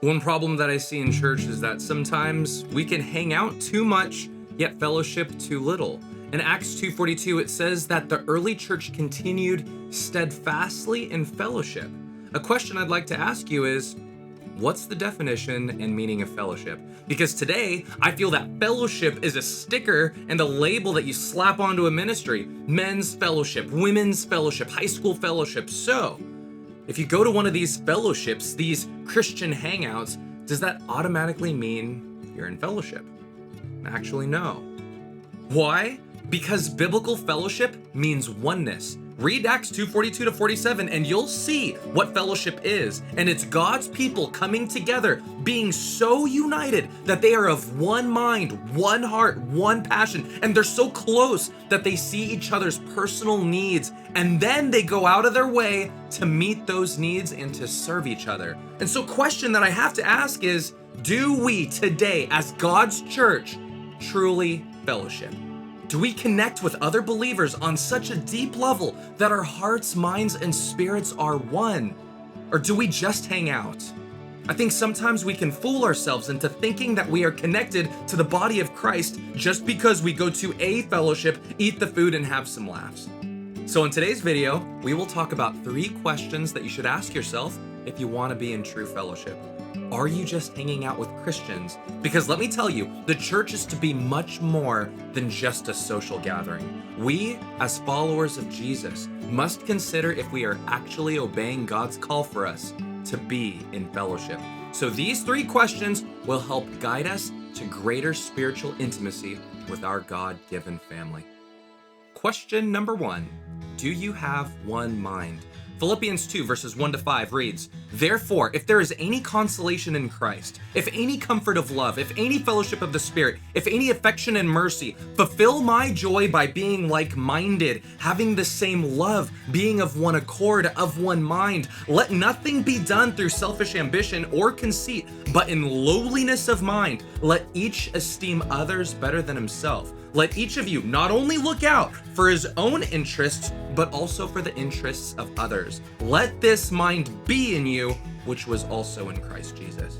One problem that I see in church is that sometimes we can hang out too much, yet fellowship too little. In Acts 2:42, it says that the early church continued steadfastly in fellowship. A question I'd like to ask you is, what's the definition and meaning of fellowship? Because today, I feel that fellowship is a sticker and a label that you slap onto a ministry. Men's fellowship, women's fellowship, high school fellowship. So, if you go to one of these fellowships, these Christian hangouts, does that automatically mean you're in fellowship? Actually, no. Why? Because biblical fellowship means oneness. Read Acts 2:42 to 47 and you'll see what fellowship is. And it's God's people coming together, being so united that they are of one mind, one heart, one passion. And they're so close that they see each other's personal needs. And then they go out of their way to meet those needs and to serve each other. And so question that I have to ask is, do we today as God's church truly fellowship? Do we connect with other believers on such a deep level that our hearts, minds, and spirits are one? Or do we just hang out? I think sometimes we can fool ourselves into thinking that we are connected to the body of Christ just because we go to a fellowship, eat the food, and have some laughs. So in today's video, we will talk about 3 questions that you should ask yourself if you want to be in true fellowship. Are you just hanging out with Christians? Because let me tell you, the church is to be much more than just a social gathering. We, as followers of Jesus, must consider if we are actually obeying God's call for us to be in fellowship. So these 3 questions will help guide us to greater spiritual intimacy with our God-given family. Question number 1, do you have one mind? Philippians 2 verses 1 to 5 reads, "Therefore, if there is any consolation in Christ, if any comfort of love, if any fellowship of the Spirit, if any affection and mercy, fulfill my joy by being like-minded, having the same love, being of one accord, of one mind. Let nothing be done through selfish ambition or conceit, but in lowliness of mind, let each esteem others better than himself. Let each of you not only look out for his own interests, but also for the interests of others. Let this mind be in you, which was also in Christ Jesus."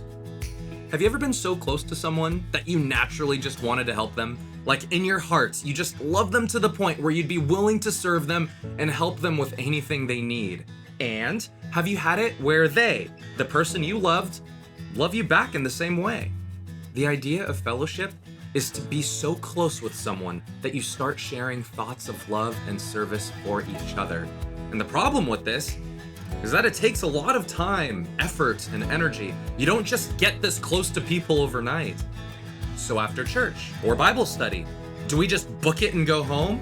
Have you ever been so close to someone that you naturally just wanted to help them? Like in your hearts, you just love them to the point where you'd be willing to serve them and help them with anything they need. And have you had it where they, the person you loved, love you back in the same way? The idea of fellowship is to be so close with someone that you start sharing thoughts of love and service for each other. And the problem with this is that it takes a lot of time, effort, and energy. You don't just get this close to people overnight. So after church or Bible study, do we just book it and go home?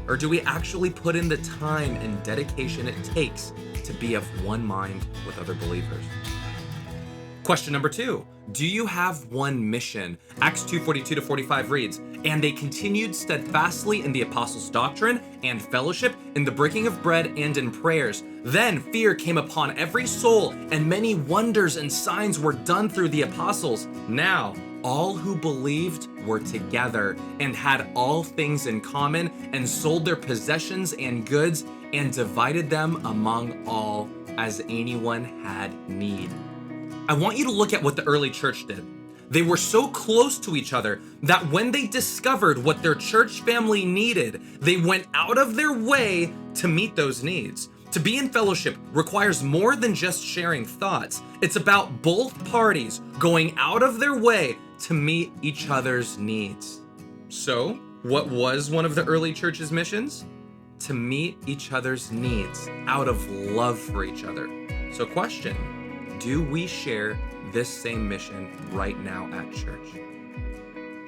Or do we actually put in the time and dedication it takes to be of one mind with other believers? Question number 2, do you have one mission? Acts 2:42 to 45 reads, "And they continued steadfastly in the apostles' doctrine and fellowship, in the breaking of bread and in prayers. Then fear came upon every soul, and many wonders and signs were done through the apostles. Now all who believed were together and had all things in common, and sold their possessions and goods and divided them among all as anyone had need." I want you to look at what the early church did. They were so close to each other that when they discovered what their church family needed, they went out of their way to meet those needs. To be in fellowship requires more than just sharing thoughts. It's about both parties going out of their way to meet each other's needs. So, what was one of the early church's missions? To meet each other's needs out of love for each other. So question, do we share this same mission right now at church?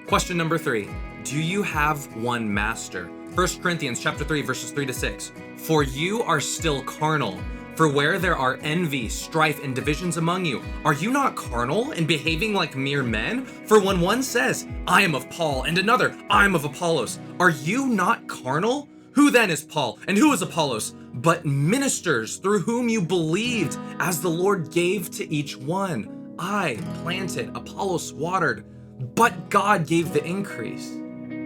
Question number 3, do you have one master? 1 Corinthians chapter 3 verses 3 to 6. "For you are still carnal. For where there are envy, strife, and divisions among you, are you not carnal and behaving like mere men? For when one says, 'I am of Paul,' and another, 'I am of Apollos,' are you not carnal? Who then is Paul, and who is Apollos? But ministers through whom you believed, as the Lord gave to each one. I planted, Apollos watered, but God gave the increase."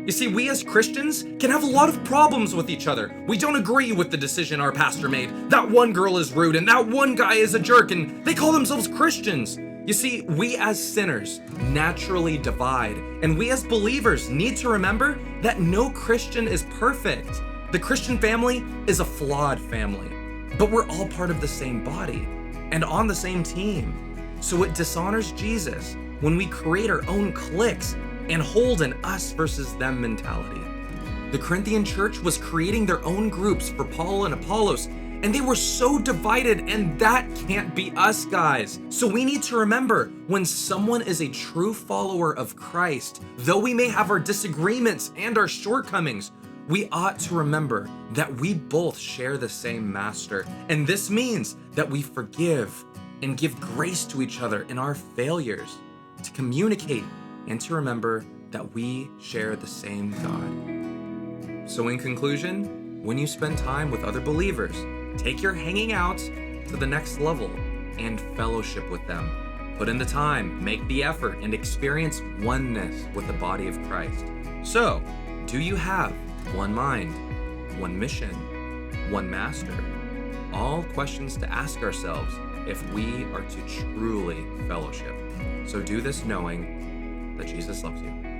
You see, we as Christians can have a lot of problems with each other. We don't agree with the decision our pastor made. That one girl is rude and that one guy is a jerk and they call themselves Christians. You see, we as sinners naturally divide, and we as believers need to remember that no Christian is perfect. The Christian family is a flawed family, but we're all part of the same body and on the same team. So it dishonors Jesus when we create our own cliques and hold an us versus them mentality. The Corinthian church was creating their own groups for Paul and Apollos, and they were so divided, and that can't be us, guys. So we need to remember, when someone is a true follower of Christ, though we may have our disagreements and our shortcomings, we ought to remember that we both share the same master. And this means that we forgive and give grace to each other in our failures, to communicate and to remember that we share the same God. So in conclusion, when you spend time with other believers, take your hanging out to the next level and fellowship with them. Put in the time, make the effort, and experience oneness with the body of Christ. So, do you have one mind, one mission, one master? All questions to ask ourselves if we are to truly fellowship. So do this knowing that Jesus loves you.